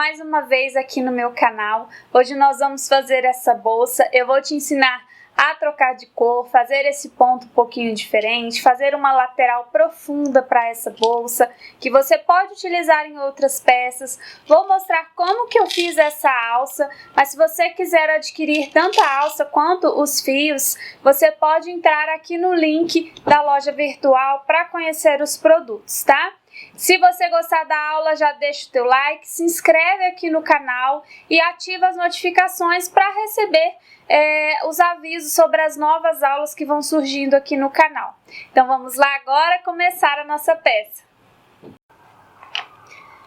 mais uma vez aqui no meu canal. Hoje nós vamos fazer essa bolsa. Eu vou te ensinar a trocar de cor, fazer esse ponto um pouquinho diferente, fazer uma lateral profunda para essa bolsa, que você pode utilizar em outras peças. Vou mostrar como que eu fiz essa alça, mas se você quiser adquirir tanto a alça quanto os fios, você pode entrar aqui no link da loja virtual para conhecer os produtos, tá? Se você gostar da aula, já deixa o teu like, se inscreve aqui no canal e ativa as notificações para receber os avisos sobre as novas aulas que vão surgindo aqui no canal. Então vamos lá agora começar a nossa peça.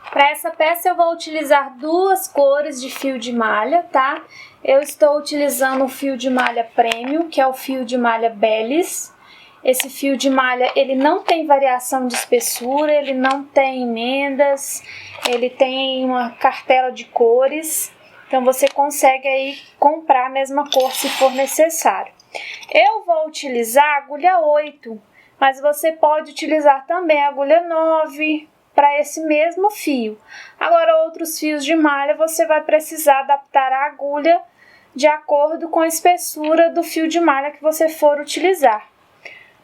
Para essa peça eu vou utilizar duas cores de fio de malha, tá? Eu estou utilizando o fio de malha Premium, que é o fio de malha Bellis. Esse fio de malha, ele não tem variação de espessura, ele não tem emendas, ele tem uma cartela de cores, então você consegue aí comprar a mesma cor se for necessário. Eu vou utilizar a agulha 8, mas você pode utilizar também a agulha 9 para esse mesmo fio. Agora, outros fios de malha, você vai precisar adaptar a agulha de acordo com a espessura do fio de malha que você for utilizar.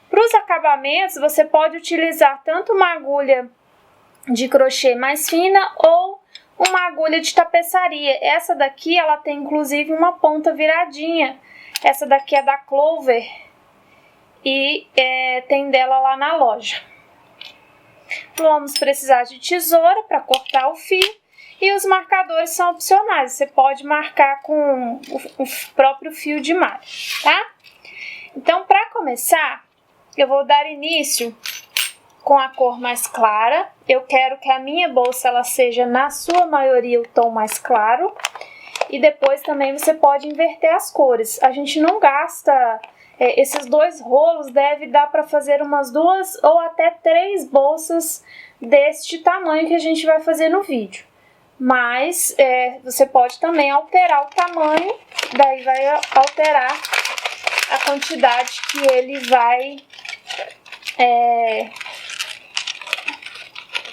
Para os acabamentos, você pode utilizar tanto uma agulha de crochê mais fina ou uma agulha de tapeçaria. Essa daqui, ela tem inclusive uma ponta viradinha. Essa daqui é da Clover e tem dela lá na loja. Vamos precisar de tesoura para cortar o fio e os marcadores são opcionais. Você pode marcar com o próprio fio de malha, tá? Então, para começar, eu vou dar início com a cor mais clara. Eu quero que a minha bolsa ela seja, na sua maioria, o tom mais claro. E depois também você pode inverter as cores. A gente não gasta... esses dois rolos deve dar para fazer umas 2 ou até 3 bolsas deste tamanho que a gente vai fazer no vídeo. Mas você pode também alterar o tamanho, daí vai alterar a quantidade que ele vai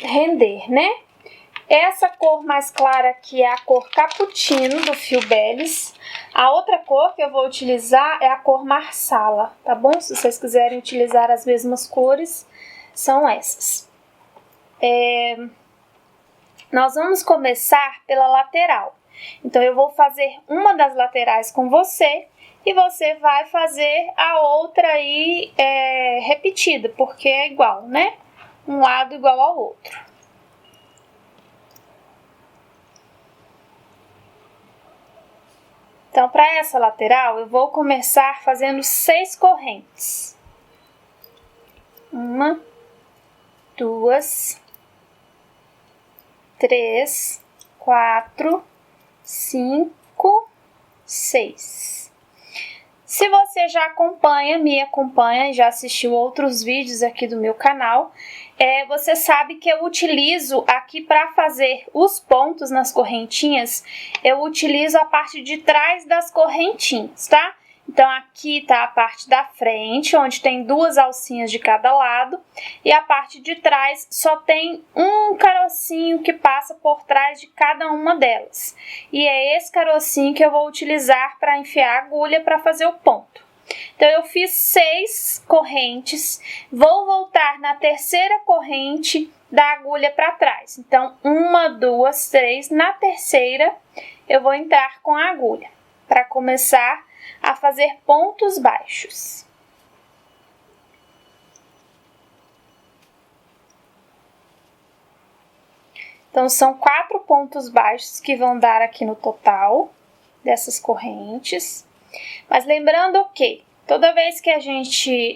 render, né? Essa cor mais clara aqui é a cor cappuccino do fio Bellis. A outra cor que eu vou utilizar é a cor marsala, tá bom? Se vocês quiserem utilizar as mesmas cores, são essas. Nós vamos começar pela lateral. Então, eu vou fazer uma das laterais com você e você vai fazer a outra aí repetida, porque é igual, né? Um lado igual ao outro. Então, para essa lateral, eu vou começar fazendo 6 correntes. 1, 2, 3, 4, 5, 6. Se você já me acompanha e já assistiu outros vídeos aqui do meu canal, você sabe que eu utilizo aqui para fazer os pontos nas correntinhas, eu utilizo a parte de trás das correntinhas, tá? Então, aqui tá a parte da frente, onde tem 2 alcinhas de cada lado, e a parte de trás só tem um carocinho que passa por trás de cada uma delas. E é esse carocinho que eu vou utilizar para enfiar a agulha para fazer o ponto. Então, eu fiz 6 correntes, vou voltar na terceira corrente da agulha para trás. Então, 1, 2, 3, na terceira eu vou entrar com a agulha, para começar a fazer pontos baixos. Então, são 4 pontos baixos que vão dar aqui no total dessas correntes. Mas lembrando que toda vez que a gente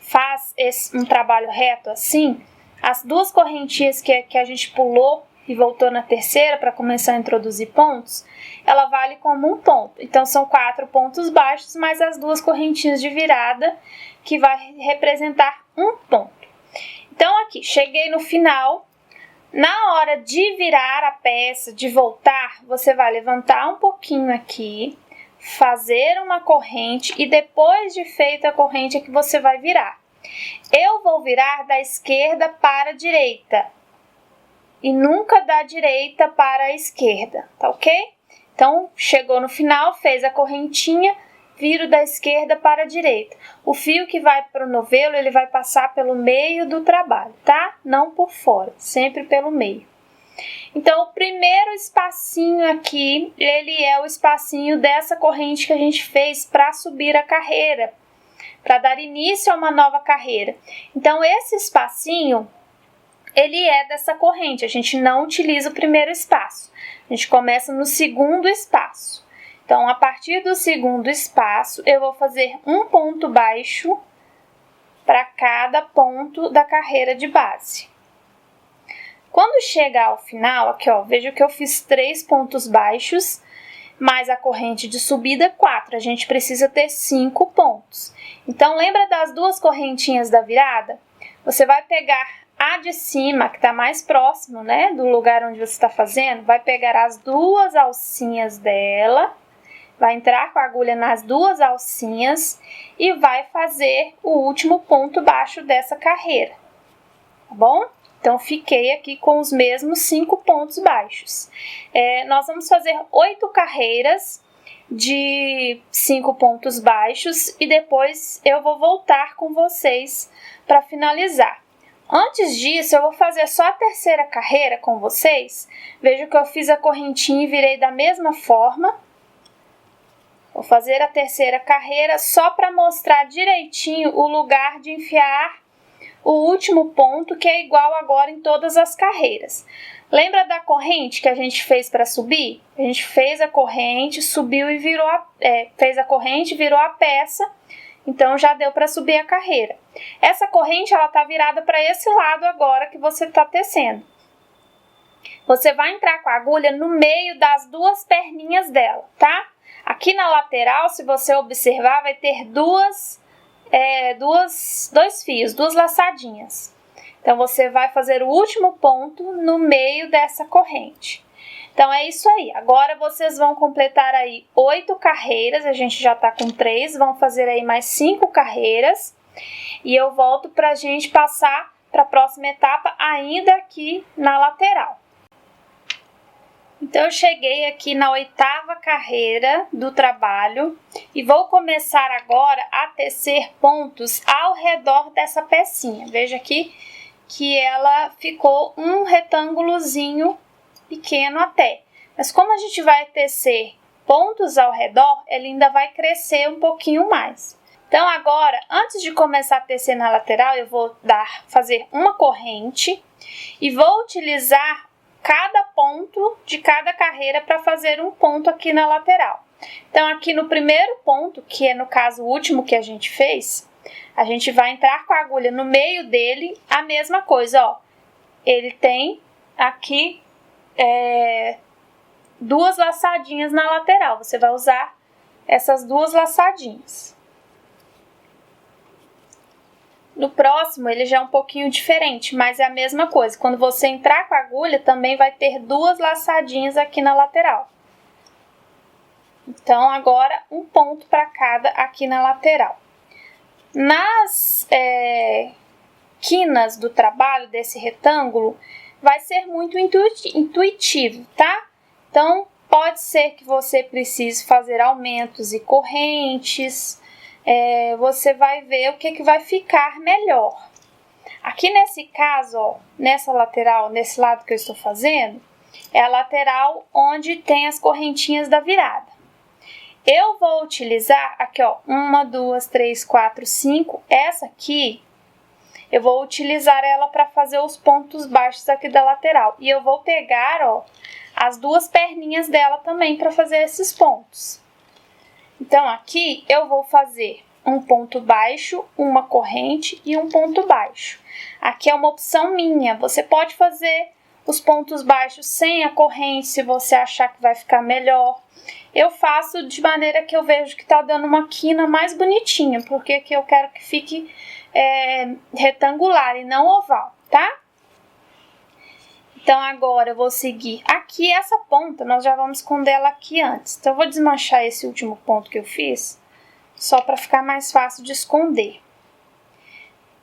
faz um trabalho reto assim, as 2 correntinhas que a gente pulou e voltou na terceira para começar a introduzir pontos, ela vale como um ponto. Então, são 4 pontos baixos, mais as 2 correntinhas de virada, que vai representar um ponto. Então, aqui, cheguei no final. Na hora de virar a peça, de voltar, você vai levantar um pouquinho aqui, fazer uma corrente e depois de feita a corrente é que você vai virar. Eu vou virar da esquerda para a direita. e nunca da direita para a esquerda, tá ok? Então, chegou no final, fez a correntinha, viro da esquerda para a direita. O fio que vai para o novelo, ele vai passar pelo meio do trabalho, tá? Não por fora, sempre pelo meio. Então, o primeiro espacinho aqui, ele é o espacinho dessa corrente que a gente fez para subir a carreira, para dar início a uma nova carreira. Então, esse espacinho, ele é dessa corrente, a gente não utiliza o primeiro espaço, a gente começa no segundo espaço. Então, a partir do segundo espaço, eu vou fazer um ponto baixo para cada ponto da carreira de base. Quando chegar ao final, aqui ó, veja que eu fiz 3 pontos baixos, mais a corrente de subida 4, a gente precisa ter 5 pontos. Então, lembra das duas correntinhas da virada? Você vai pegar a de cima, que está mais próximo, né, do lugar onde você está fazendo, vai pegar as duas alcinhas dela, vai entrar com a agulha nas duas alcinhas e vai fazer o último ponto baixo dessa carreira, tá bom? Então, fiquei aqui com os mesmos 5 pontos baixos. Nós vamos fazer 8 carreiras de 5 pontos baixos e depois eu vou voltar com vocês para finalizar. Antes disso, eu vou fazer só a terceira carreira com vocês. Veja que eu fiz a correntinha e virei da mesma forma. Vou fazer a terceira carreira só para mostrar direitinho o lugar de enfiar o último ponto, que é igual agora em todas as carreiras. Lembra da corrente que a gente fez para subir? A gente fez a corrente, subiu e virou fez a corrente, virou a peça, então já deu para subir a carreira. Essa corrente ela está virada para esse lado agora que você está tecendo. Você vai entrar com a agulha no meio das duas perninhas dela, tá? Aqui na lateral, se você observar, vai ter dois fios, duas laçadinhas. Então, você vai fazer o último ponto no meio dessa corrente. Então, é isso aí. Agora, vocês vão completar aí 8 carreiras. A gente já tá com 3. Vão fazer aí mais 5 carreiras. E eu volto pra gente passar para a próxima etapa ainda aqui na lateral. Então, eu cheguei aqui na 8ª carreira do trabalho e vou começar agora a tecer pontos ao redor dessa pecinha. Veja aqui que ela ficou um retângulozinho pequeno até. Mas como a gente vai tecer pontos ao redor, ela ainda vai crescer um pouquinho mais. Então, agora, antes de começar a tecer na lateral, eu vou fazer uma corrente e vou utilizar cada ponto de cada carreira para fazer um ponto aqui na lateral. Então, aqui no primeiro ponto, que é no caso o último que a gente fez, a gente vai entrar com a agulha no meio dele, a mesma coisa, ó. Ele tem aqui duas laçadinhas na lateral, você vai usar essas duas laçadinhas. No próximo, ele já é um pouquinho diferente, mas é a mesma coisa. Quando você entrar com a agulha, também vai ter duas laçadinhas aqui na lateral. Então, agora, um ponto para cada aqui na lateral. Nas quinas do trabalho desse retângulo, vai ser muito intuitivo, tá? Então, pode ser que você precise fazer aumentos e correntes. Você vai ver o que vai ficar melhor. Aqui nesse caso, ó, nessa lateral, nesse lado que eu estou fazendo, é a lateral onde tem as correntinhas da virada. Eu vou utilizar aqui, ó, 1, 2, 3, 4, 5. Essa aqui, eu vou utilizar ela para fazer os pontos baixos aqui da lateral. E eu vou pegar, ó, as duas perninhas dela também para fazer esses pontos. Então, aqui eu vou fazer um ponto baixo, uma corrente e um ponto baixo. Aqui é uma opção minha, você pode fazer os pontos baixos sem a corrente, se você achar que vai ficar melhor. Eu faço de maneira que eu vejo que tá dando uma quina mais bonitinha, porque aqui eu quero que fique retangular e não oval, tá? Então, agora eu vou seguir aqui essa ponta, nós já vamos esconder ela aqui antes. Então, eu vou desmanchar esse último ponto que eu fiz, só para ficar mais fácil de esconder.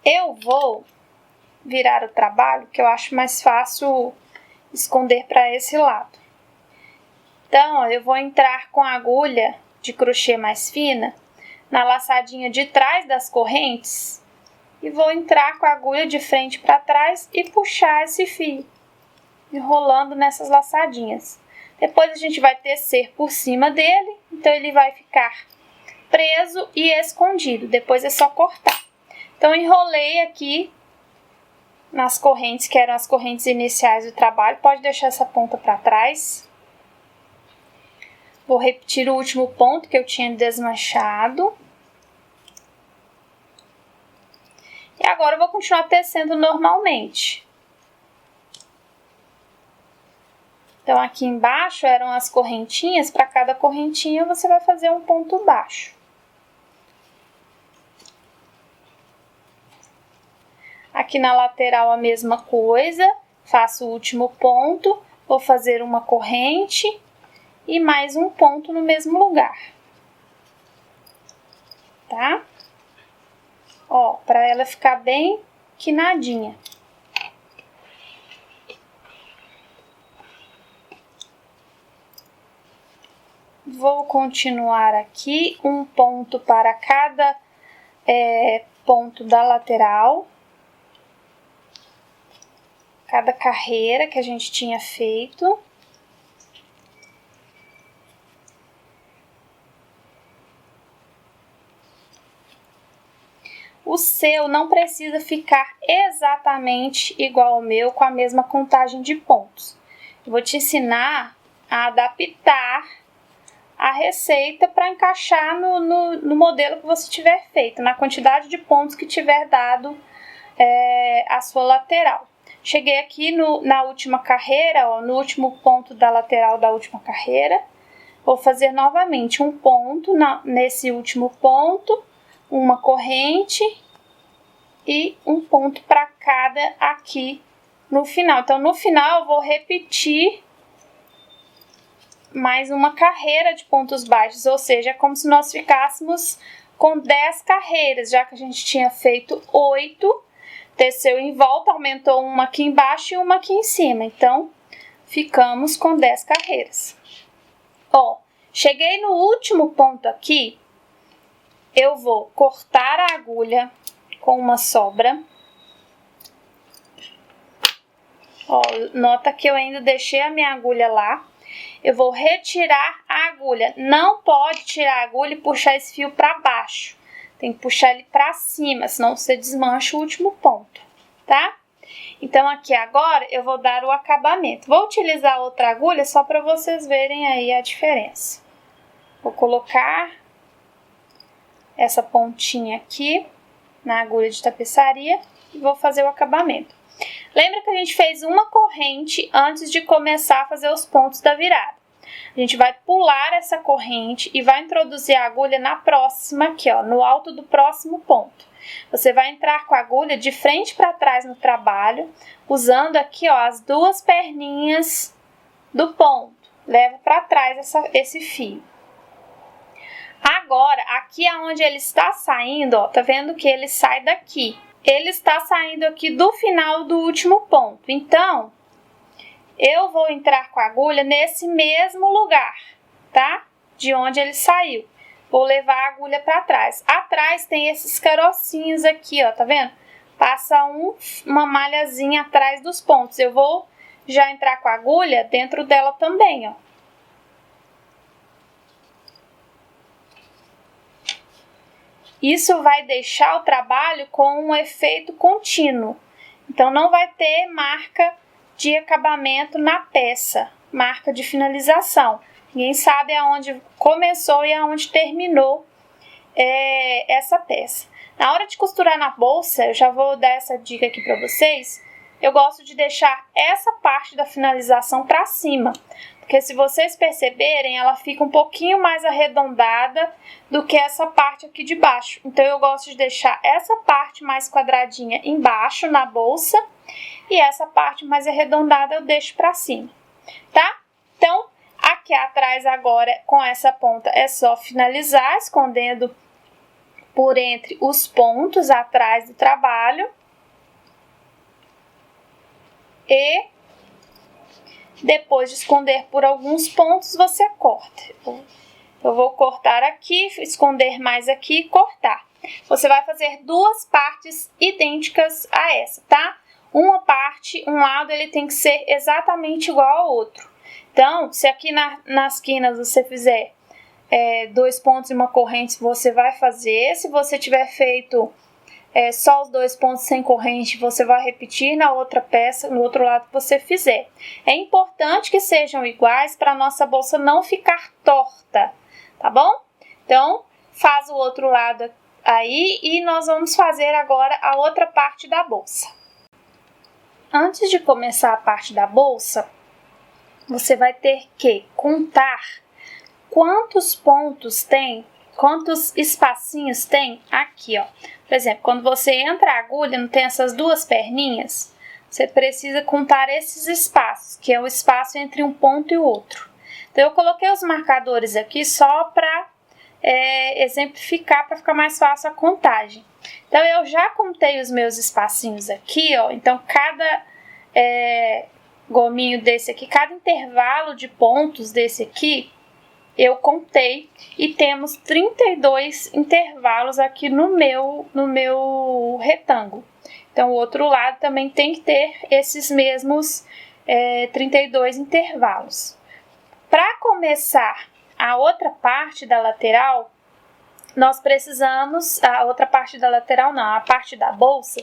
Eu vou virar o trabalho, que eu acho mais fácil esconder para esse lado. Então, ó, eu vou entrar com a agulha de crochê mais fina na laçadinha de trás das correntes e vou entrar com a agulha de frente para trás e puxar esse fio, enrolando nessas laçadinhas. Depois a gente vai tecer por cima dele, então ele vai ficar preso e escondido. Depois é só cortar. Então, enrolei aqui nas correntes, que eram as correntes iniciais do trabalho. Pode deixar essa ponta para trás. Vou repetir o último ponto que eu tinha desmanchado. E agora eu vou continuar tecendo normalmente. Então, aqui embaixo eram as correntinhas. Para cada correntinha, você vai fazer um ponto baixo. Aqui na lateral a mesma coisa, faço o último ponto, vou fazer uma corrente e mais um ponto no mesmo lugar, tá? Ó, para ela ficar bem quinadinha. Vou continuar aqui, um ponto para cada ponto da lateral. Cada carreira que a gente tinha feito. O seu não precisa ficar exatamente igual ao meu, com a mesma contagem de pontos. Eu vou te ensinar a adaptar a receita para encaixar no modelo que você tiver feito, na quantidade de pontos que tiver dado a sua lateral. Cheguei aqui na última carreira, ó, no último ponto da lateral da última carreira. Vou fazer novamente um ponto nesse último ponto, uma corrente e um ponto para cada aqui no final. Então, no final, eu vou repetir mais uma carreira de pontos baixos, ou seja, é como se nós ficássemos com 10 carreiras, já que a gente tinha feito 8. Teceu em volta, aumentou uma aqui embaixo e uma aqui em cima. Então, ficamos com 10 carreiras. Ó, cheguei no último ponto aqui, eu vou cortar a agulha com uma sobra. Ó, nota que eu ainda deixei a minha agulha lá. Eu vou retirar a agulha. Não pode tirar a agulha e puxar esse fio para baixo. Tem que puxar ele para cima, senão você desmancha o último ponto, tá? Então, aqui agora eu vou dar o acabamento. Vou utilizar outra agulha só para vocês verem aí a diferença. Vou colocar essa pontinha aqui na agulha de tapeçaria e vou fazer o acabamento. Lembra que a gente fez uma corrente antes de começar a fazer os pontos da virada. A gente vai pular essa corrente e vai introduzir a agulha na próxima aqui, ó, no alto do próximo ponto. Você vai entrar com a agulha de frente para trás no trabalho, usando aqui, ó, as duas perninhas do ponto. Leva para trás esse fio. Agora, aqui aonde ele está saindo, ó, tá vendo que ele sai daqui. Ele está saindo aqui do final do último ponto. Então, eu vou entrar com a agulha nesse mesmo lugar, tá? De onde ele saiu. Vou levar a agulha para trás. Atrás tem esses carocinhos aqui, ó, tá vendo? Passa uma malhazinha atrás dos pontos. Eu vou já entrar com a agulha dentro dela também, ó. Isso vai deixar o trabalho com um efeito contínuo. Então, não vai ter marca de acabamento na peça, marca de finalização. Ninguém sabe aonde começou e aonde terminou essa peça. Na hora de costurar na bolsa, eu já vou dar essa dica aqui para vocês. Eu gosto de deixar essa parte da finalização para cima, porque se vocês perceberem, ela fica um pouquinho mais arredondada do que essa parte aqui de baixo. Então, eu gosto de deixar essa parte mais quadradinha embaixo na bolsa e essa parte mais arredondada eu deixo para cima, tá? Então, aqui atrás agora, com essa ponta, é só finalizar, escondendo por entre os pontos atrás do trabalho. E Depois de esconder por alguns pontos, você corta. Eu vou cortar aqui, esconder mais aqui e cortar. Você vai fazer duas partes idênticas a essa, tá? Uma parte, um lado, ele tem que ser exatamente igual ao outro. Então, se aqui nas quinas você fizer 2 pontos e uma corrente, você vai fazer. Se você tiver feito só os 2 pontos sem corrente, você vai repetir na outra peça, no outro lado que você fizer. É importante que sejam iguais para a nossa bolsa não ficar torta, tá bom? Então, faz o outro lado aí e nós vamos fazer agora a outra parte da bolsa. Antes de começar a parte da bolsa, você vai ter que contar quantos pontos tem, quantos espacinhos tem aqui, ó. Por exemplo, quando você entra a agulha, não tem essas duas perninhas? Você precisa contar esses espaços, que é o espaço entre um ponto e o outro. Então, eu coloquei os marcadores aqui só para exemplificar, para ficar mais fácil a contagem. Então, eu já contei os meus espacinhos aqui, ó. Então, cada gominho desse aqui, cada intervalo de pontos desse aqui, eu contei e temos 32 intervalos aqui no meu retângulo. Então, o outro lado também tem que ter esses mesmos 32 intervalos. Para começar a outra parte da lateral, nós precisamos, a outra parte da lateral não, a parte da bolsa,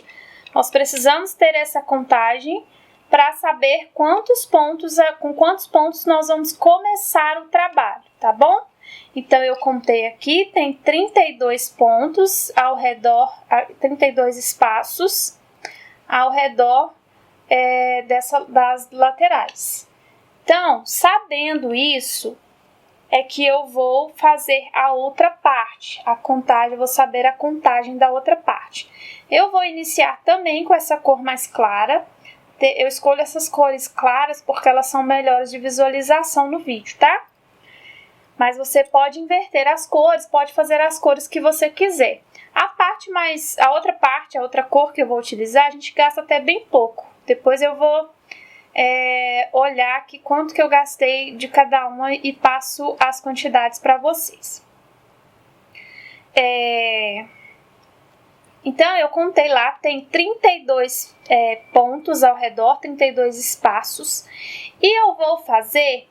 nós precisamos ter essa contagem para saber com quantos pontos nós vamos começar o trabalho, tá bom? Então, eu contei aqui, tem 32 pontos ao redor, 32 espaços ao redor das laterais. Então, sabendo isso, é que eu vou fazer a outra parte, a contagem, eu vou saber a contagem da outra parte. Eu vou iniciar também com essa cor mais clara. Eu escolho essas cores claras porque elas são melhores de visualização no vídeo, tá? Mas você pode inverter as cores, pode fazer as cores que você quiser. A outra cor que eu vou utilizar, a gente gasta até bem pouco. Depois eu vou olhar aqui quanto que eu gastei de cada uma e passo as quantidades para vocês. Então, eu contei lá, tem 32 pontos ao redor, 32 espaços. E eu vou fazer,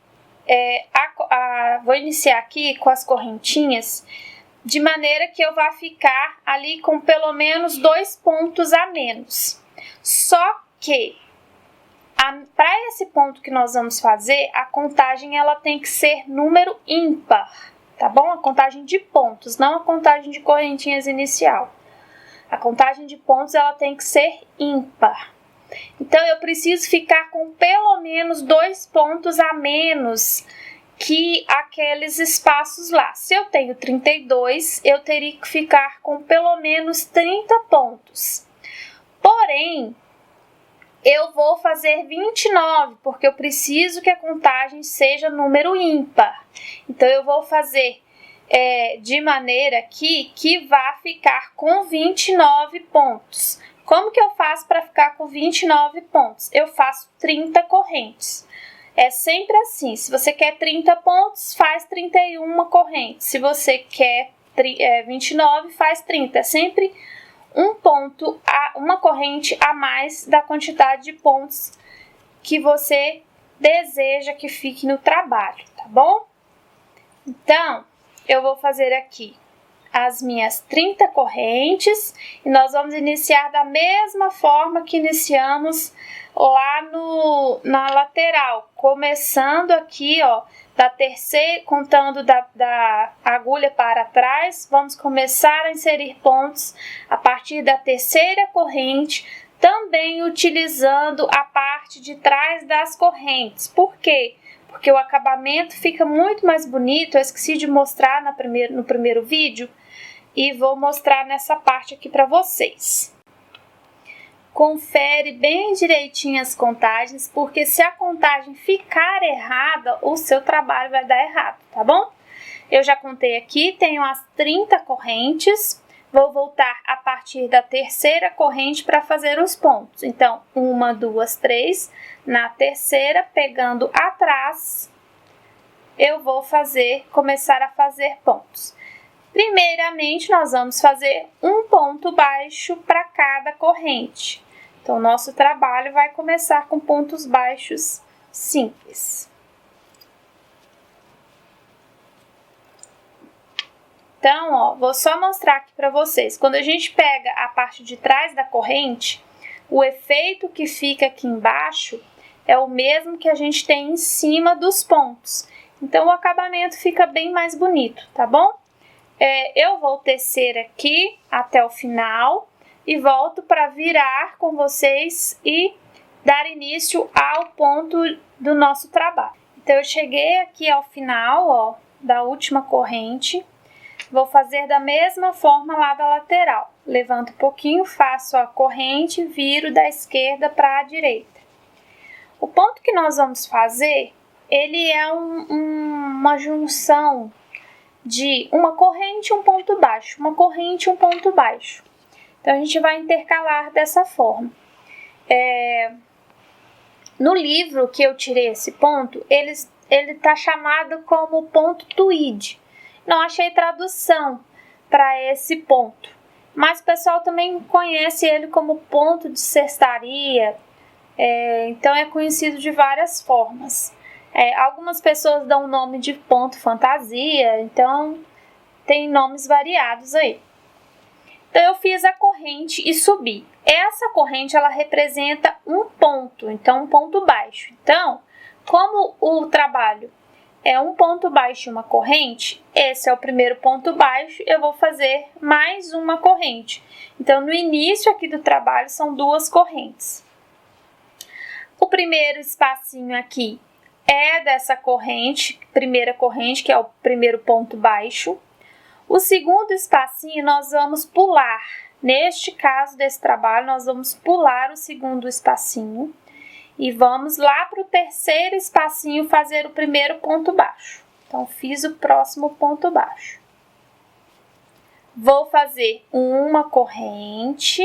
vou iniciar aqui com as correntinhas, de maneira que eu vá ficar ali com pelo menos 2 pontos a menos. Só que, para esse ponto que nós vamos fazer, a contagem ela tem que ser número ímpar, tá bom? A contagem de pontos, não a contagem de correntinhas inicial. A contagem de pontos ela tem que ser ímpar. Então, eu preciso ficar com pelo menos 2 pontos a menos que aqueles espaços lá. Se eu tenho 32, eu teria que ficar com pelo menos 30 pontos. Porém, eu vou fazer 29, porque eu preciso que a contagem seja número ímpar. Então, eu vou fazer de maneira aqui que vá ficar com 29 pontos. Como que eu faço para ficar com 29 pontos? Eu faço 30 correntes. É sempre assim, se você quer 30 pontos, faz 31 correntes. Se você quer 29, faz 30. É sempre um ponto, uma corrente a mais da quantidade de pontos que você deseja que fique no trabalho, tá bom? Então, eu vou fazer aqui as minhas 30 correntes e nós vamos iniciar da mesma forma que iniciamos lá na lateral, começando aqui, ó, da terceira, contando da agulha para trás, vamos começar a inserir pontos a partir da terceira corrente, também utilizando a parte de trás das correntes. Por quê? Porque o acabamento fica muito mais bonito. Eu esqueci de mostrar no primeiro vídeo e vou mostrar nessa parte aqui para vocês. Confere bem direitinho as contagens, porque se a contagem ficar errada, o seu trabalho vai dar errado, tá bom? Eu já contei aqui, tenho as 30 correntes, vou voltar a partir da terceira corrente para fazer os pontos. Então, 1, 2, 3, na terceira, pegando atrás, eu vou começar a fazer pontos. Primeiramente, nós vamos fazer um ponto baixo para cada corrente. Então, nosso trabalho vai começar com pontos baixos simples. Então, ó, vou só mostrar aqui para vocês. Quando a gente pega a parte de trás da corrente, o efeito que fica aqui embaixo é o mesmo que a gente tem em cima dos pontos. Então, o acabamento fica bem mais bonito, tá bom? Eu vou tecer aqui até o final e volto para virar com vocês e dar início ao ponto do nosso trabalho. Então, eu cheguei aqui ao final, ó, da última corrente. Vou fazer da mesma forma lá da lateral. Levanto um pouquinho, faço a corrente, viro da esquerda para a direita. O ponto que nós vamos fazer, ele é uma junção de uma corrente e um ponto baixo, uma corrente e um ponto baixo. Então, a gente vai intercalar dessa forma. No livro que eu tirei esse ponto, ele está chamado como ponto tweed. Não achei tradução para esse ponto, mas o pessoal também conhece ele como ponto de cestaria, então é conhecido de várias formas. Algumas pessoas dão o nome de ponto fantasia, então tem nomes variados aí. Então eu fiz a corrente e subi. Essa corrente ela representa um ponto, então um ponto baixo. Então, como o trabalho é um ponto baixo e uma corrente, esse é o primeiro ponto baixo, eu vou fazer mais uma corrente. Então, no início aqui do trabalho, são 2 correntes. O primeiro espacinho aqui é dessa corrente, primeira corrente, que é o primeiro ponto baixo. O segundo espacinho, nós vamos pular. Neste caso desse trabalho, nós vamos pular o segundo espacinho. E vamos lá para o terceiro espacinho fazer o primeiro ponto baixo. Então, fiz o próximo ponto baixo. Vou fazer uma corrente,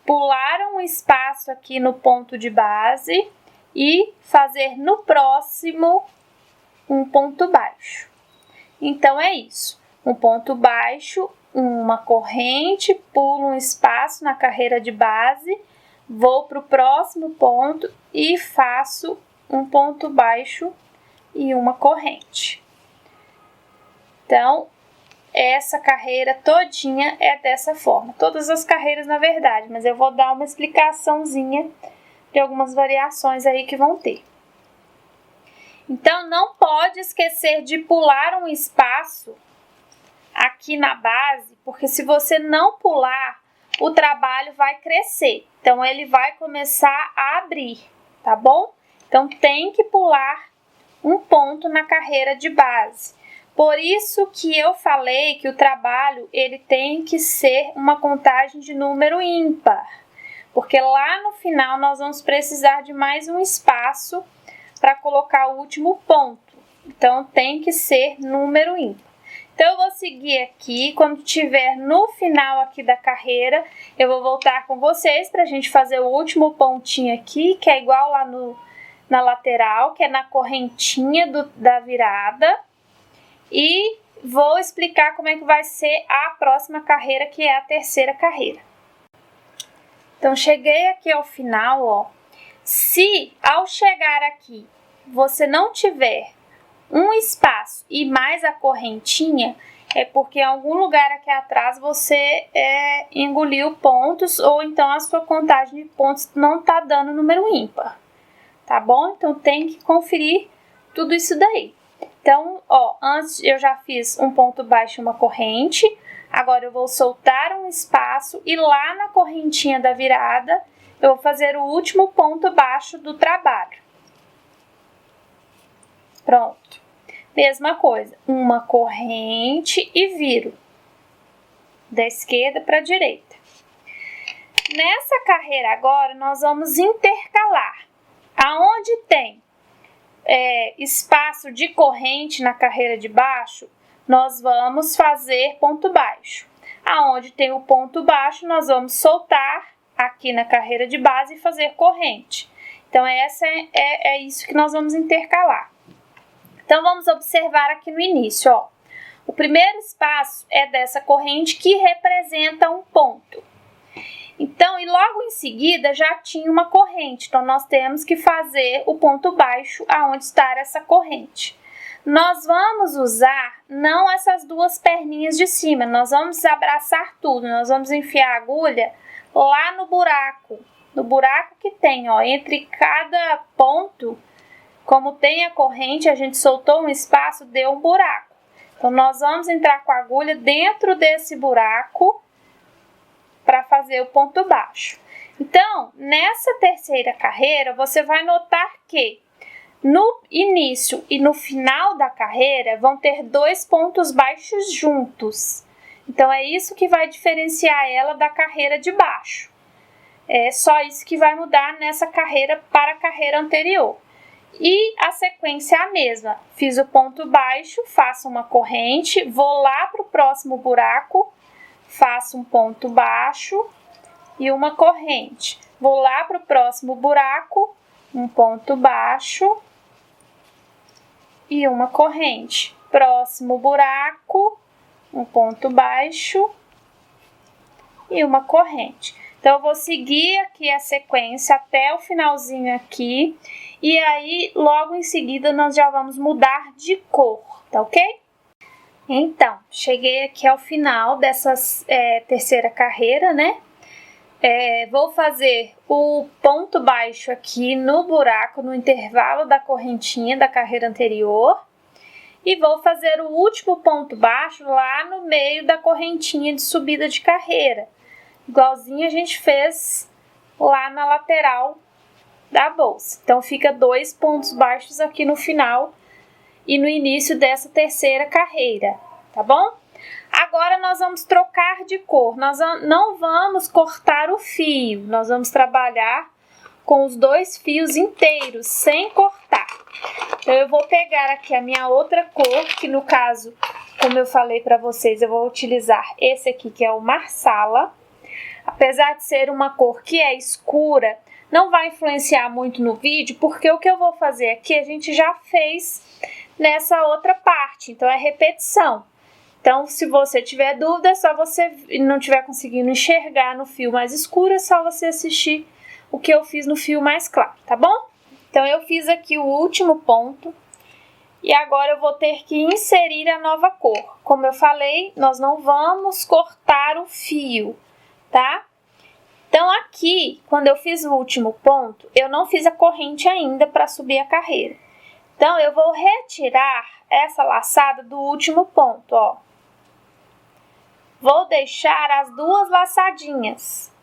pular um espaço aqui no ponto de base e fazer no próximo um ponto baixo. Então, é isso. Um ponto baixo, uma corrente, pulo um espaço na carreira de base, vou para o próximo ponto e faço um ponto baixo e uma corrente. Então, essa carreira todinha é dessa forma. Todas as carreiras, na verdade, mas eu vou dar uma explicaçãozinha de algumas variações aí que vão ter. Então, não pode esquecer de pular um espaço aqui na base, porque se você não pular, o trabalho vai crescer. Então, ele vai começar a abrir, tá bom? Então, tem que pular um ponto na carreira de base. Por isso que eu falei que o trabalho, ele tem que ser uma contagem de número ímpar. Porque lá no final, nós vamos precisar de mais um espaço para colocar o último ponto. Então, tem que ser número ímpar. Então, eu vou seguir aqui, quando tiver no final aqui da carreira, eu vou voltar com vocês para a gente fazer o último pontinho aqui, que é igual lá na lateral, que é na correntinha da virada. E vou explicar como é que vai ser a próxima carreira, que é a terceira carreira. Então, cheguei aqui ao final, ó. Se ao chegar aqui, você não tiver um espaço e mais a correntinha, é porque em algum lugar aqui atrás você engoliu pontos ou então a sua contagem de pontos não está dando número ímpar, tá bom? Então, tem que conferir tudo isso daí. Então, ó, antes eu já fiz um ponto baixo e uma corrente, agora eu vou soltar um espaço e lá na correntinha da virada eu vou fazer o último ponto baixo do trabalho. Pronto. Mesma coisa, uma corrente e viro da esquerda para a direita. Nessa carreira agora, nós vamos intercalar. Aonde tem espaço de corrente na carreira de baixo, nós vamos fazer ponto baixo. Aonde tem o ponto baixo, nós vamos soltar aqui na carreira de base e fazer corrente. Então, é isso que nós vamos intercalar. Então, vamos observar aqui no início, ó. O primeiro espaço é dessa corrente que representa um ponto. Então, e logo em seguida já tinha uma corrente. Então, nós temos que fazer o ponto baixo aonde está essa corrente. Nós vamos usar não essas duas perninhas de cima, nós vamos abraçar tudo. Nós vamos enfiar a agulha lá no buraco que tem, ó, entre cada ponto. Como tem a corrente, a gente soltou um espaço, deu um buraco. Então, nós vamos entrar com a agulha dentro desse buraco para fazer o ponto baixo. Então, nessa terceira carreira, você vai notar que no início e no final da carreira vão ter dois pontos baixos juntos. Então, é isso que vai diferenciar ela da carreira de baixo. É só isso que vai mudar nessa carreira para a carreira anterior. E a sequência é a mesma. Fiz o ponto baixo, faço uma corrente, vou lá para o próximo buraco, faço um ponto baixo e uma corrente. Vou lá para o próximo buraco, um ponto baixo e uma corrente. Próximo buraco, um ponto baixo e uma corrente. Então, eu vou seguir aqui a sequência até o finalzinho aqui. E aí, logo em seguida, nós já vamos mudar de cor, tá ok? Então, cheguei aqui ao final dessa terceira carreira, né? Vou fazer o ponto baixo aqui no buraco, no intervalo da correntinha da carreira anterior. E vou fazer o último ponto baixo lá no meio da correntinha de subida de carreira. Igualzinho a gente fez lá na lateral da bolsa. Então, fica dois pontos baixos aqui no final e no início dessa terceira carreira, tá bom? Agora, nós vamos trocar de cor. Nós não vamos cortar o fio, nós vamos trabalhar com os dois fios inteiros, sem cortar. Então, eu vou pegar aqui a minha outra cor, que no caso, como eu falei para vocês, eu vou utilizar esse aqui, que é o Marsala. Apesar de ser uma cor que é escura, não vai influenciar muito no vídeo, porque o que eu vou fazer aqui a gente já fez nessa outra parte, então é repetição. Então, se você tiver dúvida, só você não estiver conseguindo enxergar no fio mais escuro, é só você assistir o que eu fiz no fio mais claro, tá bom? Então, eu fiz aqui o último ponto e agora eu vou ter que inserir a nova cor. Como eu falei, nós não vamos cortar o fio, tá? Então, aqui, quando eu fiz o último ponto, eu não fiz a corrente ainda para subir a carreira. Então, eu vou retirar essa laçada do último ponto, ó. Vou deixar as duas laçadinhas,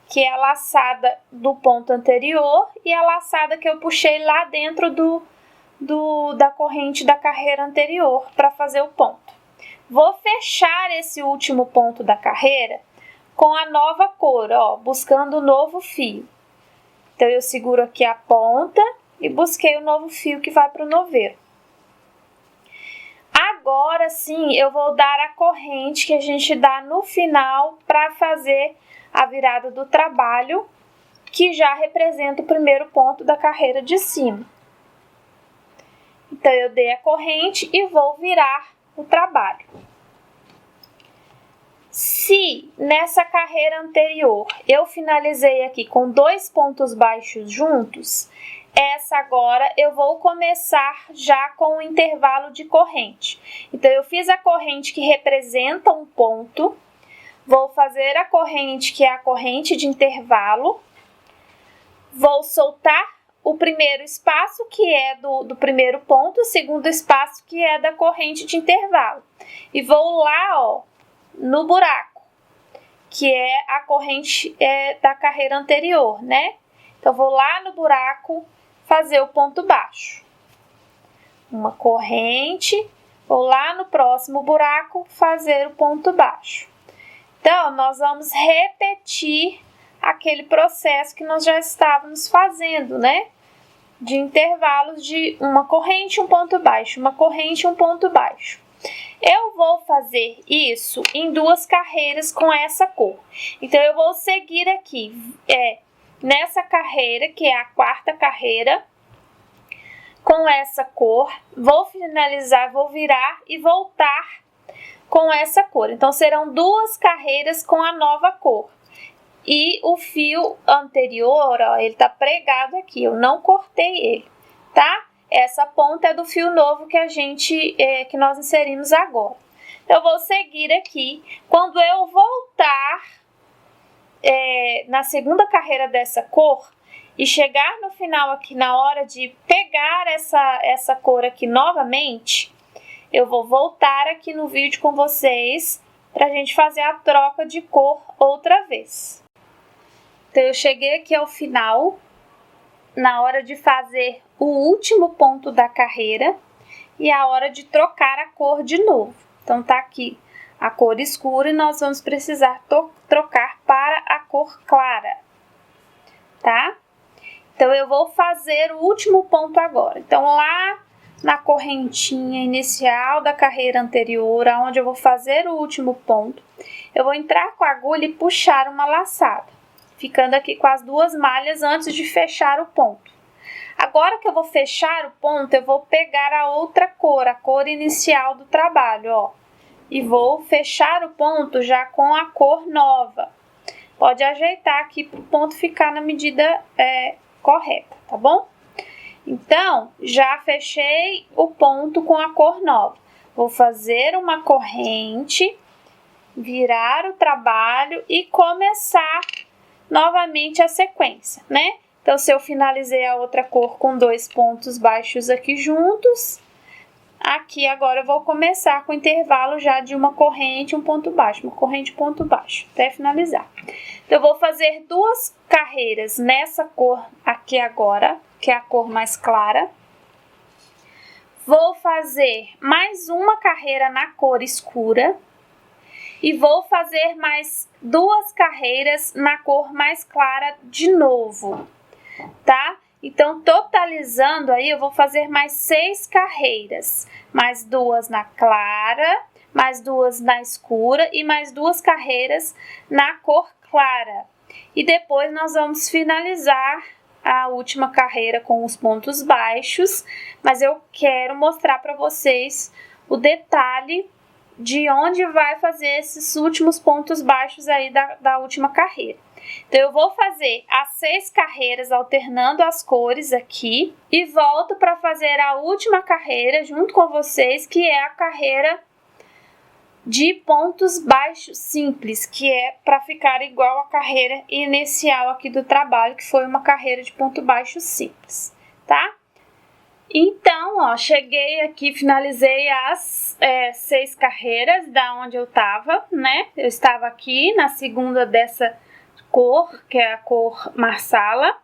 que é a laçada do ponto anterior e a laçada que eu puxei lá dentro da corrente da carreira anterior para fazer o ponto. Vou fechar esse último ponto da carreira com a nova cor, ó, buscando o novo fio. Então, eu seguro aqui a ponta e busquei o novo fio que vai para o novelo. Agora sim, eu vou dar a corrente que a gente dá no final para fazer a virada do trabalho, que já representa o primeiro ponto da carreira de cima. Então, eu dei a corrente e vou virar o trabalho. Se nessa carreira anterior eu finalizei aqui com dois pontos baixos juntos, essa agora eu vou começar já com o intervalo de corrente. Então, eu fiz a corrente que representa um ponto, vou fazer a corrente que é a corrente de intervalo, vou soltar o primeiro espaço que é do primeiro ponto, o segundo espaço que é da corrente de intervalo. E vou lá, ó, no buraco, que é a corrente da carreira anterior, né? Então, vou lá no buraco fazer o ponto baixo. Uma corrente, vou lá no próximo buraco fazer o ponto baixo. Então, nós vamos repetir aquele processo que nós já estávamos fazendo, né? De intervalos de uma corrente, um ponto baixo, uma corrente, um ponto baixo. Eu vou fazer isso em 2 carreiras com essa cor. Então, eu vou seguir aqui, nessa carreira, que é a 4ª carreira, com essa cor. Vou finalizar, vou virar e voltar com essa cor. Então, serão 2 carreiras com a nova cor. E o fio anterior, ó, ele tá pregado aqui, eu não cortei ele, tá? Essa ponta é do fio novo que nós inserimos agora. Eu vou seguir aqui. Quando eu voltar na 2ª carreira dessa cor e chegar no final aqui, na hora de pegar essa cor aqui novamente, eu vou voltar aqui no vídeo com vocês pra gente fazer a troca de cor outra vez. Então, eu cheguei aqui ao final, na hora de fazer o último ponto da carreira e a hora de trocar a cor de novo. Então, tá aqui a cor escura e nós vamos precisar trocar para a cor clara, tá? Então, eu vou fazer o último ponto agora. Então, lá na correntinha inicial da carreira anterior, onde eu vou fazer o último ponto, eu vou entrar com a agulha e puxar uma laçada, ficando aqui com as 2 malhas antes de fechar o ponto. Agora que eu vou fechar o ponto, eu vou pegar a outra cor, a cor inicial do trabalho, ó, e vou fechar o ponto já com a cor nova. Pode ajeitar aqui para o ponto ficar na medida correta, tá bom? Então, já fechei o ponto com a cor nova. Vou fazer uma corrente, virar o trabalho e começar novamente a sequência, né? Então, se eu finalizei a outra cor com 2 pontos baixos aqui juntos, aqui agora eu vou começar com intervalo já de uma corrente, um ponto baixo, uma corrente, ponto baixo, até finalizar. Então, eu vou fazer 2 carreiras nessa cor aqui agora, que é a cor mais clara. Vou fazer mais uma carreira na cor escura. E vou fazer mais 2 carreiras na cor mais clara de novo, tá? Então, totalizando aí, eu vou fazer mais 6 carreiras. Mais 2 na clara, mais 2 na escura e mais 2 carreiras na cor clara. E depois nós vamos finalizar a última carreira com os pontos baixos, mas eu quero mostrar para vocês o detalhe de onde vai fazer esses últimos pontos baixos aí da última carreira. Então, eu vou fazer as 6 carreiras alternando as cores aqui e volto para fazer a última carreira junto com vocês, que é a carreira de pontos baixos simples, que é para ficar igual a carreira inicial aqui do trabalho, que foi uma carreira de ponto baixo simples, tá? Então, ó, cheguei aqui, finalizei as 6 carreiras da onde eu tava, né? Eu estava aqui na 2ª dessa cor, que é a cor marsala.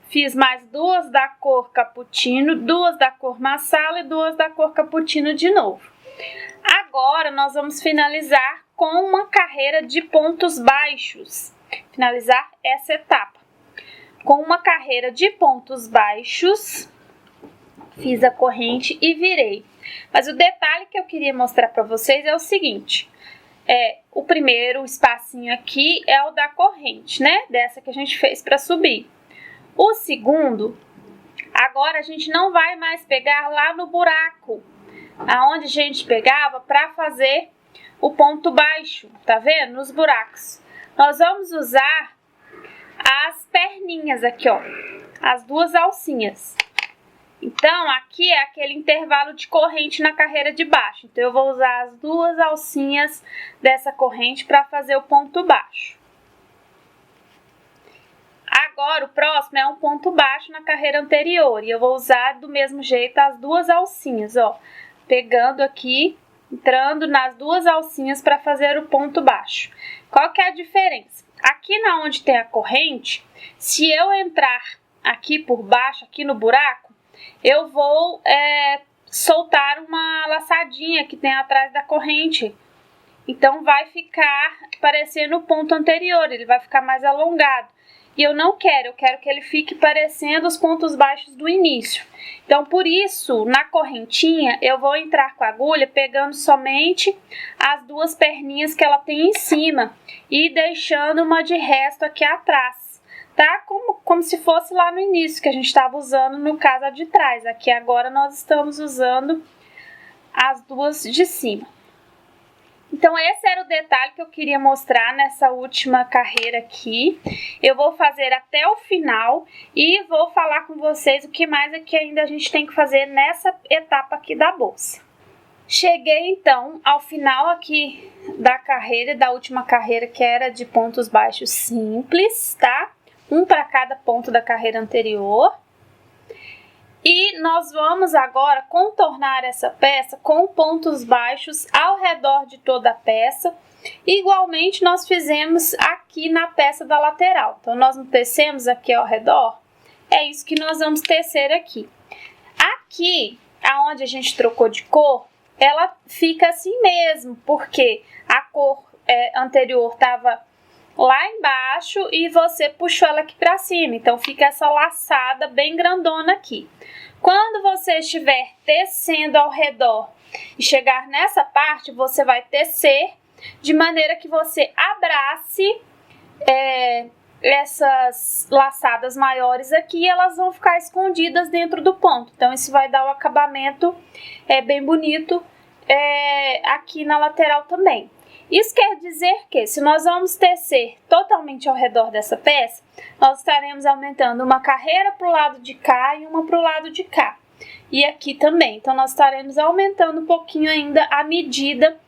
Fiz mais 2 da cor cappuccino, 2 da cor marsala e 2 da cor cappuccino de novo. Agora, nós vamos finalizar com uma carreira de pontos baixos. Finalizar essa etapa. Com uma carreira de pontos baixos, fiz a corrente e virei. Mas o detalhe que eu queria mostrar para vocês é o seguinte. O primeiro espacinho aqui é o da corrente, né? Dessa que a gente fez para subir. O segundo, agora a gente não vai mais pegar lá no buraco, aonde a gente pegava para fazer o ponto baixo, tá vendo? Nos buracos. Nós vamos usar as perninhas aqui, ó. As 2 alcinhas. Então, aqui é aquele intervalo de corrente na carreira de baixo. Então, eu vou usar as 2 alcinhas dessa corrente para fazer o ponto baixo. Agora, o próximo é um ponto baixo na carreira anterior. E eu vou usar do mesmo jeito as 2 alcinhas, ó. Pegando aqui, entrando nas 2 alcinhas para fazer o ponto baixo. Qual que é a diferença? Aqui na onde tem a corrente, se eu entrar aqui por baixo, aqui no buraco, eu vou soltar uma laçadinha que tem atrás da corrente. Então, vai ficar parecendo o ponto anterior, ele vai ficar mais alongado. e eu não quero, eu quero que ele fique parecendo os pontos baixos do início. Então, por isso, na correntinha, eu vou entrar com a agulha pegando somente as duas perninhas que ela tem em cima e deixando uma de resto aqui atrás, tá? Como se fosse lá no início, que a gente estava usando no caso a de trás. Aqui agora nós estamos usando as duas de cima. Então, esse era o detalhe que eu queria mostrar nessa última carreira aqui. Eu vou fazer até o final e vou falar com vocês o que mais é que ainda a gente tem que fazer nessa etapa aqui da bolsa. Cheguei, então, ao final aqui da carreira, da última carreira, que era de pontos baixos simples, tá? Um para cada ponto da carreira anterior. E nós vamos agora contornar essa peça com pontos baixos ao redor de toda a peça. Igualmente nós fizemos aqui na peça da lateral. Então nós não tecemos aqui ao redor. É isso que nós vamos tecer aqui. Aqui, aonde a gente trocou de cor, ela fica assim mesmo, porque a cor anterior estava lá embaixo e você puxou ela aqui para cima, então fica essa laçada bem grandona aqui. Quando você estiver tecendo ao redor e chegar nessa parte, você vai tecer de maneira que você abrace essas laçadas maiores aqui, e elas vão ficar escondidas dentro do ponto. Então isso vai dar um acabamento bem bonito aqui na lateral também. Isso quer dizer que, se nós vamos tecer totalmente ao redor dessa peça, nós estaremos aumentando uma carreira para o lado de cá e uma para o lado de cá. E aqui também. Então, nós estaremos aumentando um pouquinho ainda a medida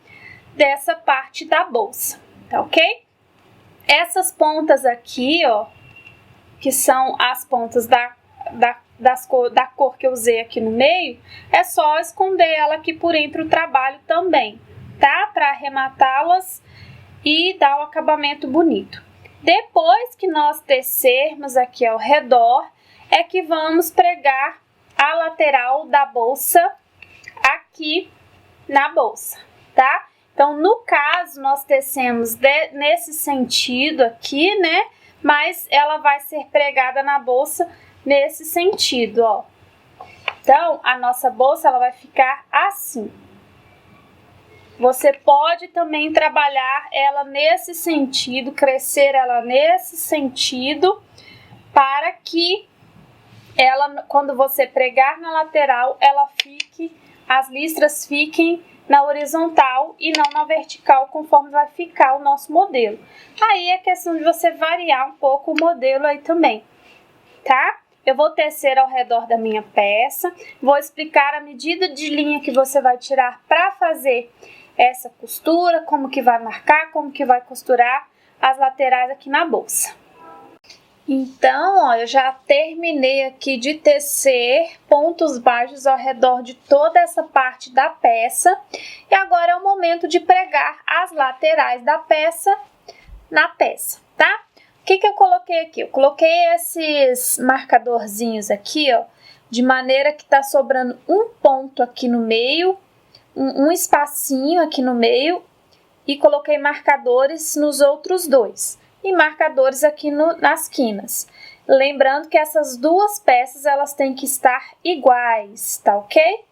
dessa parte da bolsa, tá ok? Essas pontas aqui, ó, que são as pontas da cor que eu usei aqui no meio, é só esconder ela aqui por entre o trabalho também, tá? Para arrematá-las e dar um acabamento bonito. Depois que nós tecermos aqui ao redor, é que vamos pregar a lateral da bolsa aqui na bolsa, tá? Então, no caso, nós tecemos nesse sentido aqui, né? Mas ela vai ser pregada na bolsa nesse sentido, ó. Então, a nossa bolsa, ela vai ficar assim. Você pode também trabalhar ela nesse sentido, crescer ela nesse sentido, para que ela, quando você pregar na lateral, as listras fiquem na horizontal e não na vertical, conforme vai ficar o nosso modelo. Aí é questão de você variar um pouco o modelo aí também, tá? Eu vou tecer ao redor da minha peça, vou explicar a medida de linha que você vai tirar para fazer essa costura, como que vai marcar, como que vai costurar as laterais aqui na bolsa. Então, ó, eu já terminei aqui de tecer pontos baixos ao redor de toda essa parte da peça. E agora é o momento de pregar as laterais da peça na peça, tá? O que eu coloquei aqui? Eu coloquei esses marcadorzinhos aqui, ó, de maneira que tá sobrando um ponto aqui no meio, um espacinho aqui no meio, e coloquei marcadores nos outros dois e marcadores aqui nas quinas. Lembrando que essas duas peças elas têm que estar iguais, tá ok?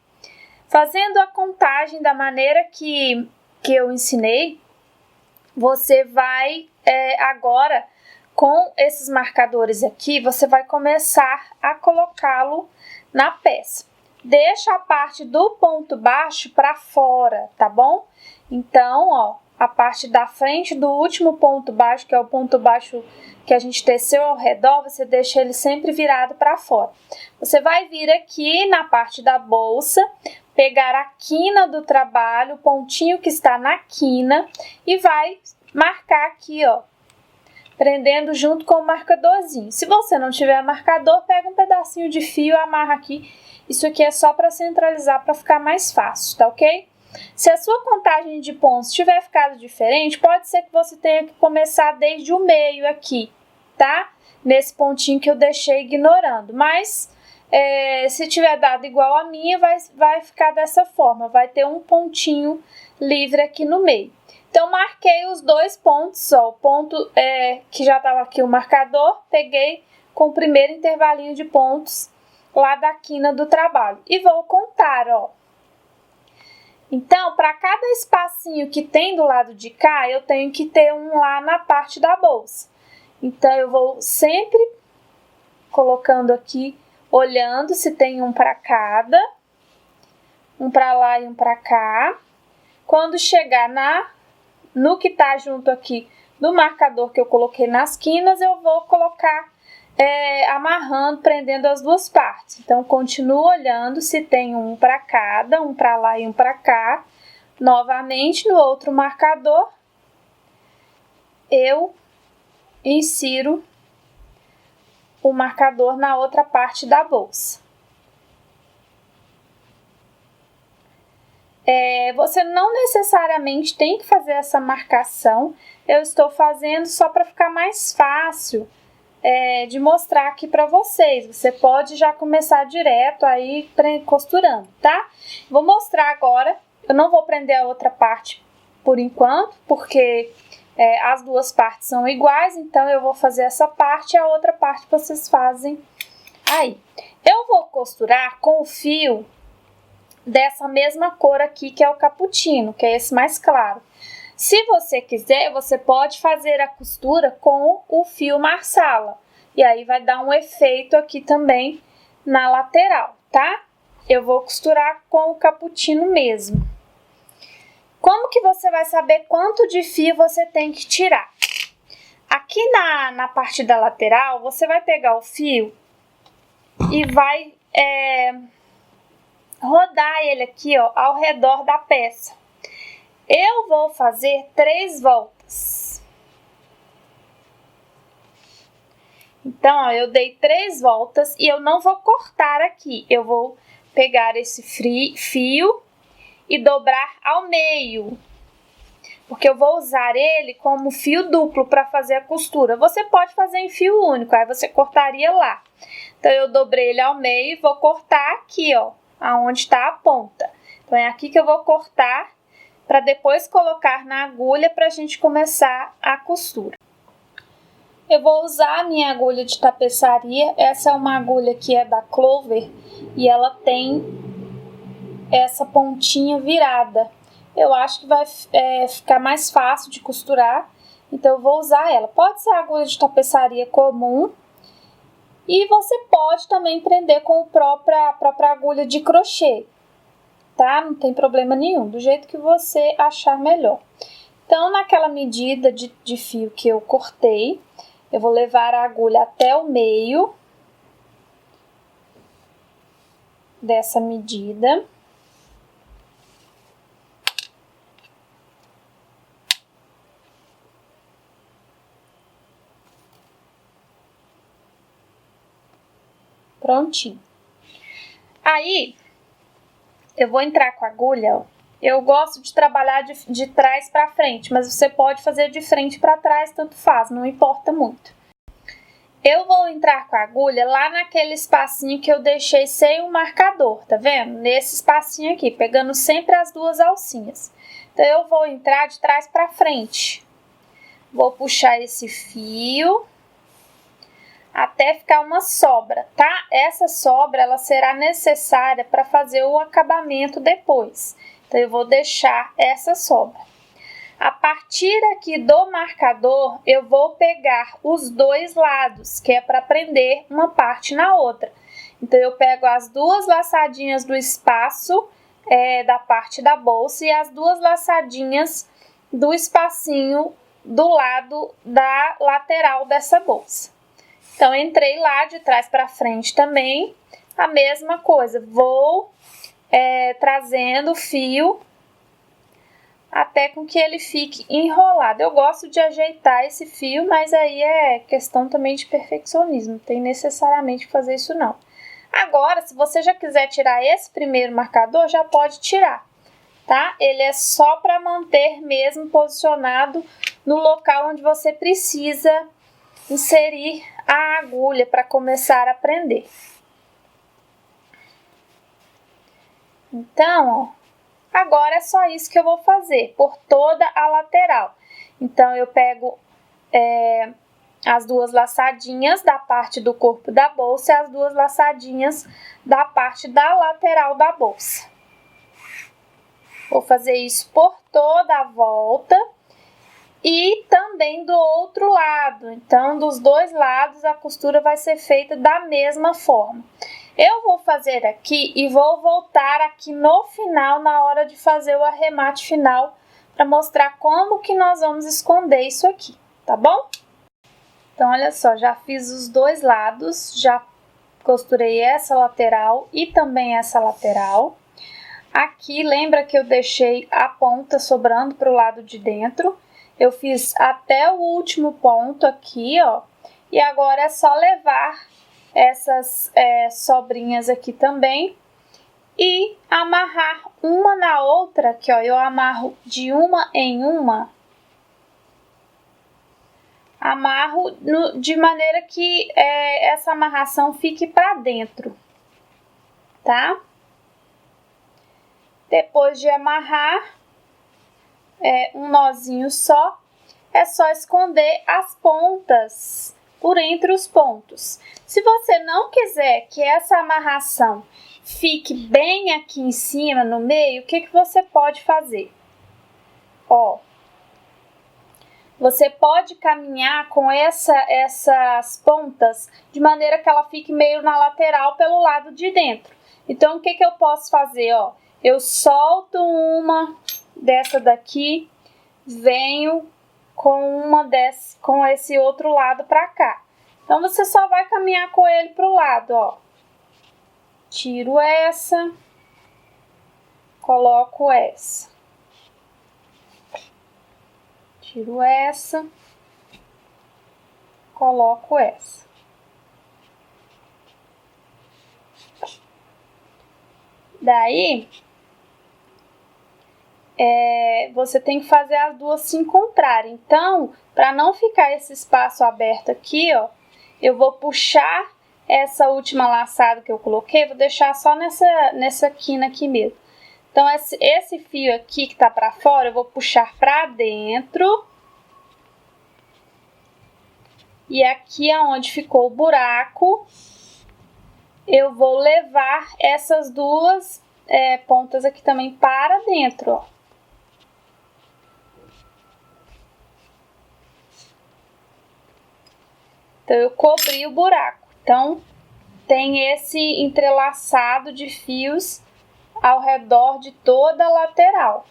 Fazendo a contagem da maneira que eu ensinei, você vai agora, com esses marcadores aqui, você vai começar a colocá-lo na peça. Deixa a parte do ponto baixo para fora, tá bom? Então, ó, a parte da frente do último ponto baixo, que é o ponto baixo que a gente teceu ao redor, você deixa ele sempre virado para fora. Você vai vir aqui na parte da bolsa, pegar a quina do trabalho, o pontinho que está na quina, e vai marcar aqui, ó, prendendo junto com o marcadorzinho. Se você não tiver marcador, pega um pedacinho de fio e amarra aqui. Isso aqui é só para centralizar, para ficar mais fácil, tá ok? Se a sua contagem de pontos tiver ficado diferente, pode ser que você tenha que começar desde o meio aqui, tá? Nesse pontinho que eu deixei ignorando. Mas, se tiver dado igual a minha, vai ficar dessa forma. Vai ter um pontinho livre aqui no meio. Então, marquei os 2 pontos, ó, o ponto que já estava aqui o marcador, peguei com o primeiro intervalinho de pontos lá da quina do trabalho. E vou contar, ó. Então, para cada espacinho que tem do lado de cá, eu tenho que ter um lá na parte da bolsa. Então, eu vou sempre colocando aqui, olhando se tem um para cada, um para lá e um para cá. Quando chegar no que tá junto aqui do marcador que eu coloquei nas quinas, eu vou colocar amarrando, prendendo as 2 partes. Então, continuo olhando se tem um para cada, um para lá e um para cá. Novamente, no outro marcador, eu insiro o marcador na outra parte da bolsa. Você não necessariamente tem que fazer essa marcação. Eu estou fazendo só para ficar mais fácil de mostrar aqui para vocês. Você pode já começar direto aí costurando, tá? Vou mostrar agora. Eu não vou prender a outra parte por enquanto, porque as 2 partes são iguais. Então, eu vou fazer essa parte e a outra parte vocês fazem aí. Eu vou costurar com o fio dessa mesma cor aqui, que é o cappuccino, que é esse mais claro. Se você quiser, você pode fazer a costura com o fio marsala. E aí vai dar um efeito aqui também na lateral, tá? Eu vou costurar com o cappuccino mesmo. Como que você vai saber quanto de fio você tem que tirar? Aqui na parte da lateral, você vai pegar o fio e vai rodar ele aqui, ó, ao redor da peça. Eu vou fazer 3 voltas. Então, ó, eu dei 3 voltas e eu não vou cortar aqui. Eu vou pegar esse fio e dobrar ao meio, porque eu vou usar ele como fio duplo para fazer a costura. Você pode fazer em fio único, aí você cortaria lá. Então, eu dobrei ele ao meio e vou cortar aqui, ó, aonde está a ponta. Então, é aqui que eu vou cortar para depois colocar na agulha para a gente começar a costura. Eu vou usar a minha agulha de tapeçaria. Essa é uma agulha que é da Clover e ela tem essa pontinha virada. Eu acho que vai ficar mais fácil de costurar, então eu vou usar ela. Pode ser agulha de tapeçaria comum e você pode também prender com a própria agulha de crochê, tá? Não tem problema nenhum, do jeito que você achar melhor. Então, naquela medida de fio que eu cortei, eu vou levar a agulha até o meio dessa medida. Prontinho. Aí, eu vou entrar com a agulha, ó. Eu gosto de trabalhar de trás para frente, mas você pode fazer de frente para trás, tanto faz, não importa muito. Eu vou entrar com a agulha lá naquele espacinho que eu deixei sem o marcador, tá vendo? Nesse espacinho aqui, pegando sempre as 2 alcinhas. Então, eu vou entrar de trás para frente. Vou puxar esse fio até ficar uma sobra, tá? Essa sobra, ela será necessária para fazer o acabamento depois. Então, eu vou deixar essa sobra. A partir aqui do marcador, eu vou pegar os 2 lados, que é para prender uma parte na outra. Então, eu pego as 2 laçadinhas do espaço da parte da bolsa e as 2 laçadinhas do espacinho do lado da lateral dessa bolsa. Então, entrei lá de trás para frente também, a mesma coisa. Vou trazendo o fio até com que ele fique enrolado. Eu gosto de ajeitar esse fio, mas aí é questão também de perfeccionismo. Não tem necessariamente que fazer isso não. Agora, se você já quiser tirar esse primeiro marcador, já pode tirar, tá? Ele é só para manter mesmo posicionado no local onde você precisa inserir a agulha para começar a prender. Então, ó, Agora é só isso que eu vou fazer por toda a lateral. Então, eu pego as duas laçadinhas da parte do corpo da bolsa e as duas laçadinhas da parte da lateral da bolsa. Vou fazer isso por toda a volta e também do outro lado. Então, dos dois lados a costura vai ser feita da mesma forma. Eu vou fazer aqui e vou voltar aqui no final, na hora de fazer o arremate final, para mostrar como que nós vamos esconder isso aqui, tá bom? Então, olha só, já fiz os dois lados, já costurei essa lateral e também essa lateral. Aqui, lembra que eu deixei a ponta sobrando para o lado de dentro? Eu fiz até o último ponto aqui, ó, e agora é só levar essas sobrinhas aqui também e amarrar uma na outra, aqui ó, eu amarro de uma em uma, amarro de maneira que essa amarração fique para dentro, tá? Depois de amarrar um nozinho só, é só esconder as pontas por entre os pontos. Se você não quiser que essa amarração fique bem aqui em cima, no meio, o que você pode fazer? Ó, você pode caminhar com essas pontas de maneira que ela fique meio na lateral pelo lado de dentro. Então, o que eu posso fazer? Ó, eu solto uma dessa daqui, venho com esse outro lado para cá. Então, você só vai caminhar com ele pro lado, ó. Tiro essa, coloco essa. Tiro essa, coloco essa. Daí, você tem que fazer as duas se encontrarem. Então, para não ficar esse espaço aberto aqui, ó, eu vou puxar essa última laçada que eu coloquei, vou deixar só nessa quina aqui mesmo. Então, esse fio aqui que tá para fora, eu vou puxar para dentro. E aqui aonde ficou o buraco, eu vou levar essas duas pontas aqui também para dentro, ó. Então, eu cobri o buraco. Então, tem esse entrelaçado de fios ao redor de toda a lateral.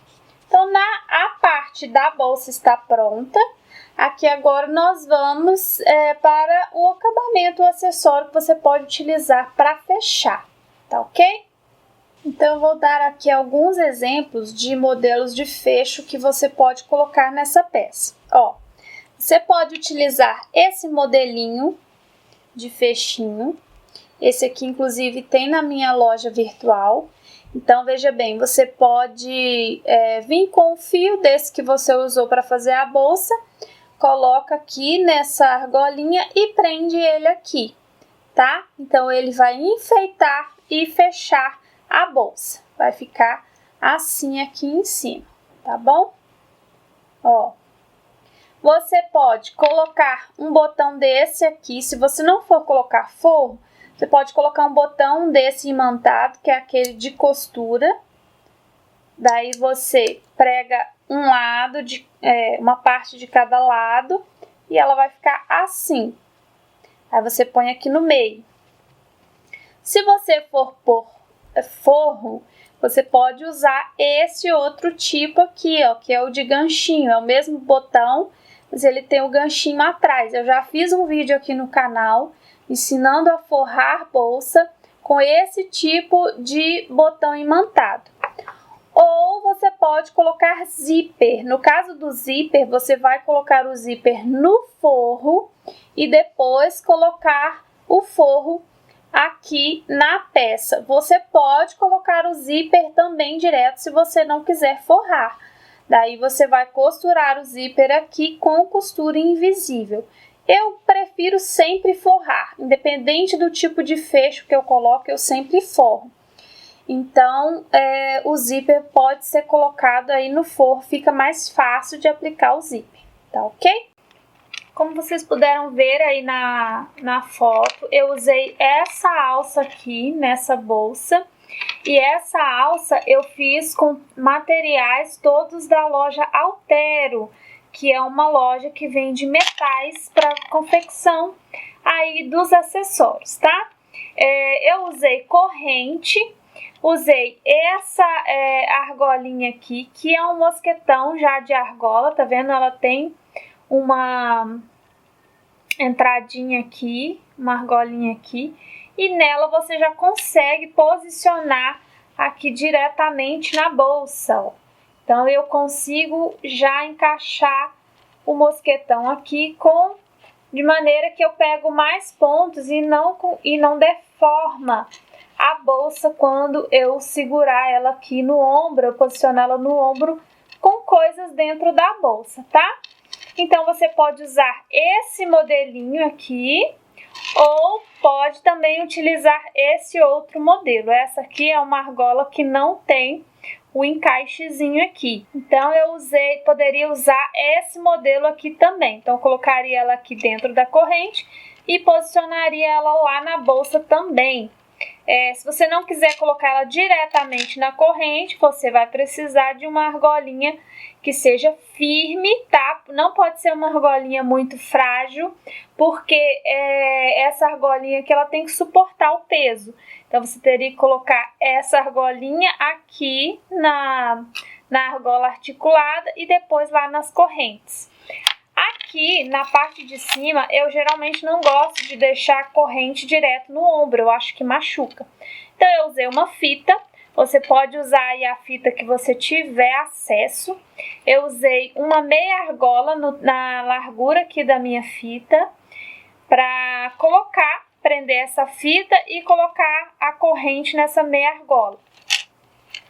Então, a parte da bolsa está pronta. Aqui agora nós vamos para o acabamento, o acessório que você pode utilizar para fechar, tá ok? Então, eu vou dar aqui alguns exemplos de modelos de fecho que você pode colocar nessa peça. Ó, você pode utilizar esse modelinho de fechinho. Esse aqui, inclusive, tem na minha loja virtual. Então, veja bem, você pode vir com o fio desse que você usou para fazer a bolsa, coloca aqui nessa argolinha e prende ele aqui, tá? Então, ele vai enfeitar e fechar a bolsa. Vai ficar assim aqui em cima, tá bom? Ó. Você pode colocar um botão desse aqui, se você não for colocar forro, você pode colocar um botão desse imantado, que é aquele de costura. Daí você prega um lado, uma parte de cada lado, e ela vai ficar assim. Aí você põe aqui no meio. Se você for pôr forro, você pode usar esse outro tipo aqui, ó, que é o de ganchinho. É o mesmo botão, mas ele tem o ganchinho atrás. Eu já fiz um vídeo aqui no canal ensinando a forrar bolsa com esse tipo de botão imantado. Ou você pode colocar zíper. No caso do zíper, você vai colocar o zíper no forro e depois colocar o forro aqui na peça. Você pode colocar o zíper também direto se você não quiser forrar. Daí você vai costurar o zíper aqui com costura invisível. Eu prefiro sempre forrar, independente do tipo de fecho que eu coloco, eu sempre forro. Então, o zíper pode ser colocado aí no forro, fica mais fácil de aplicar o zíper, tá ok? Como vocês puderam ver aí na foto, eu usei essa alça aqui nessa bolsa. E essa alça eu fiz com materiais todos da loja Altero, que é uma loja que vende metais para confecção aí dos acessórios, tá? Eu usei corrente, usei essa argolinha aqui, que é um mosquetão já de argola, tá vendo? Ela tem uma entradinha aqui, uma argolinha aqui, e nela você já consegue posicionar aqui diretamente na bolsa, ó. Então eu consigo já encaixar o mosquetão aqui de maneira que eu pego mais pontos e não deforma a bolsa quando eu segurar ela aqui no ombro, eu posicionar ela no ombro com coisas dentro da bolsa, tá? Então, você pode usar esse modelinho aqui, ou pode também utilizar esse outro modelo. Essa aqui é uma argola que não tem o encaixezinho aqui. Então, poderia usar esse modelo aqui também. Então, eu colocaria ela aqui dentro da corrente e posicionaria ela lá na bolsa também. Se você não quiser colocar ela diretamente na corrente, você vai precisar de uma argolinha que seja firme, tá? Não pode ser uma argolinha muito frágil, porque essa argolinha aqui ela tem que suportar o peso. Então, você teria que colocar essa argolinha aqui na argola articulada e depois lá nas correntes. Aqui, na parte de cima, eu geralmente não gosto de deixar a corrente direto no ombro, eu acho que machuca. Então, eu usei uma fita, você pode usar aí a fita que você tiver acesso. Eu usei uma meia argola na largura aqui da minha fita, para prender essa fita e colocar a corrente nessa meia argola.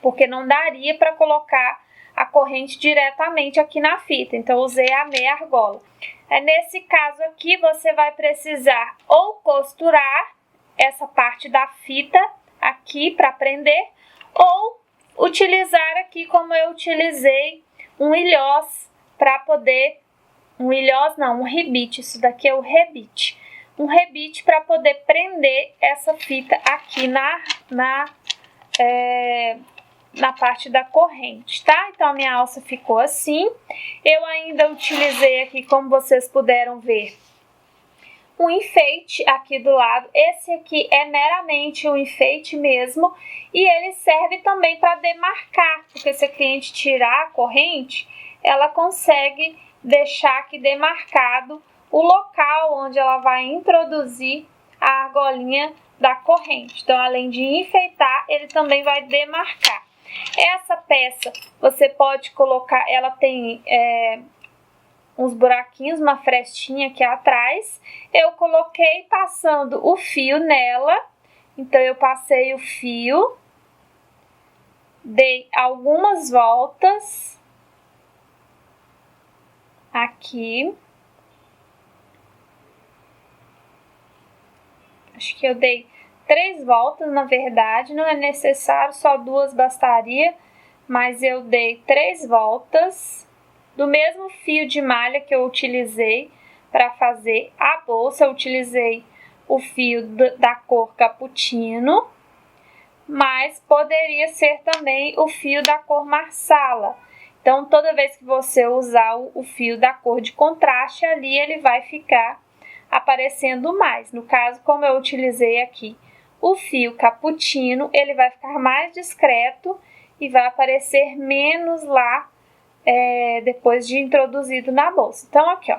Porque não daria para colocar a corrente diretamente aqui na fita, então eu usei a meia argola. Nesse caso aqui, você vai precisar ou costurar essa parte da fita aqui para prender, ou utilizar aqui como eu utilizei um ilhós para poder... Um ilhós não, um rebite, isso daqui é o rebite. Um rebite para poder prender essa fita aqui na parte da corrente, tá? Então, a minha alça ficou assim. Eu ainda utilizei aqui, como vocês puderam ver, um enfeite aqui do lado. Esse aqui é meramente um enfeite mesmo, e ele serve também para demarcar, porque se a cliente tirar a corrente, ela consegue deixar aqui demarcado o local onde ela vai introduzir a argolinha da corrente. Então, além de enfeitar, ele também vai demarcar. Essa peça, você pode colocar, ela tem uns buraquinhos, uma frestinha aqui atrás. Eu coloquei passando o fio nela, então eu passei o fio, dei algumas voltas aqui. Acho que eu dei 3 voltas, na verdade, não é necessário, só 2 bastaria, mas eu dei 3 voltas do mesmo fio de malha que eu utilizei para fazer a bolsa. Eu utilizei o fio da cor cappuccino, mas poderia ser também o fio da cor marsala. Então, toda vez que você usar o fio da cor de contraste, ali ele vai ficar aparecendo mais. No caso, como eu utilizei aqui o fio cappuccino, ele vai ficar mais discreto e vai aparecer menos lá depois de introduzido na bolsa. Então, aqui, ó,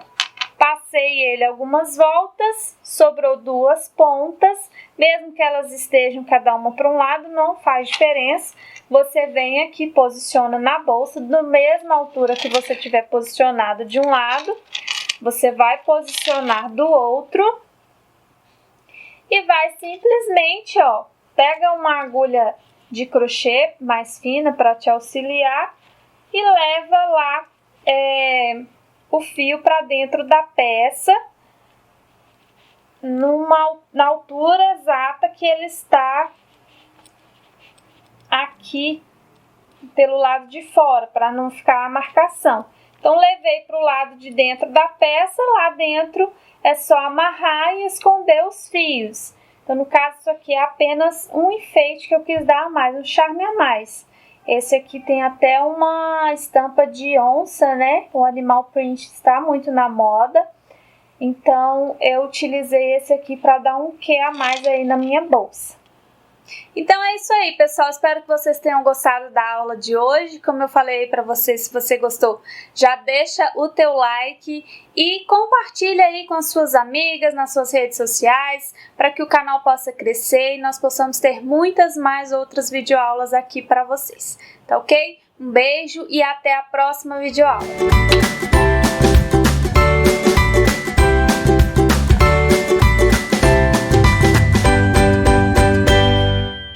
passei ele algumas voltas, sobrou 2 pontas, mesmo que elas estejam cada uma para um lado, não faz diferença. Você vem aqui, posiciona na bolsa, da mesma altura que você tiver posicionado de um lado, você vai posicionar do outro e vai simplesmente, ó, pega uma agulha de crochê mais fina para te auxiliar e leva lá o fio para dentro da peça na altura exata que ele está aqui pelo lado de fora, para não ficar a marcação. Então, levei para o lado de dentro da peça, lá dentro é só amarrar e esconder os fios. Então, no caso, isso aqui é apenas um enfeite que eu quis dar a mais, um charme a mais. Esse aqui tem até uma estampa de onça, né? O animal print está muito na moda. Então, eu utilizei esse aqui para dar um quê a mais aí na minha bolsa. Então é isso aí, pessoal, espero que vocês tenham gostado da aula de hoje. Como eu falei para vocês, se você gostou, já deixa o teu like e compartilha aí com as suas amigas nas suas redes sociais, para que o canal possa crescer e nós possamos ter muitas mais outras videoaulas aqui para vocês, tá ok? Um beijo e até a próxima videoaula.